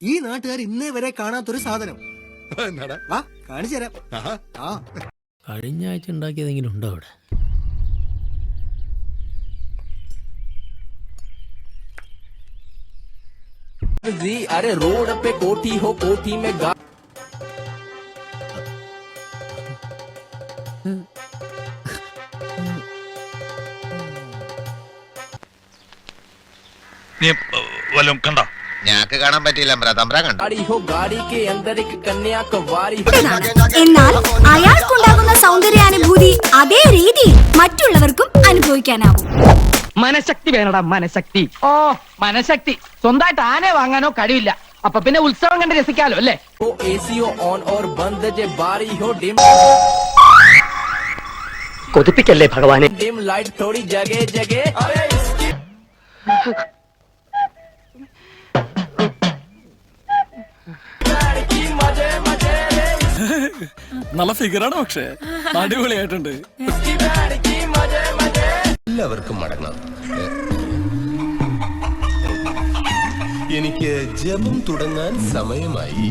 ഈ നാട്ടുകാർ ഇന്നേ വരെ കാണാത്തൊരു സാധനം. വാ കാണിച്ചു തരാം. കഴിഞ്ഞ ആഴ്ച ഉണ്ടാക്കിയതെങ്കിലും ഉണ്ടോ അവിടെ? अरे रोड पे कोठी हो, कोठी में വല്ലതും കണ്ടോ? ഞാക്ക് കാണാൻ പറ്റിയില്ല. गाड़ी हो, गाड़ी के अंदर एक कन्याकुमारी. എന്നാൽ അയാൾക്കുണ്ടാകുന്ന സൗന്ദര്യാനുഭൂതി അതേ രീതി മറ്റുള്ളവർക്കും അനുഭവിക്കാനാവും. മനഃശക്തി വേണടാ, മനഃശക്തി. ഓ മനഃശക്തി സ്വന്തമായിട്ട് ആനയെ വാങ്ങാനോ കഴിവില്ല. അപ്പൊ പിന്നെ ഉത്സവം കണ്ട് രസിക്കാലോ അല്ലേ? हो एसी हो ऑन और बंद जे बारी हो डिम കൊതിപ്പിക്കല്ലേ ഭഗവാനെ. डिम लाइट थोड़ी जगह जगह. अरे इसकी लड़की मजे मजे रे. നല്ല ഫിഗറാണ്, പക്ഷേ അടിപൊളിയായിട്ടുണ്ട്. इसकी लड़की मजे मजे. എല്ലാവർക്കും മടങ്ങാം. എനിക്ക് ജപം തുടങ്ങാൻ സമയമായി.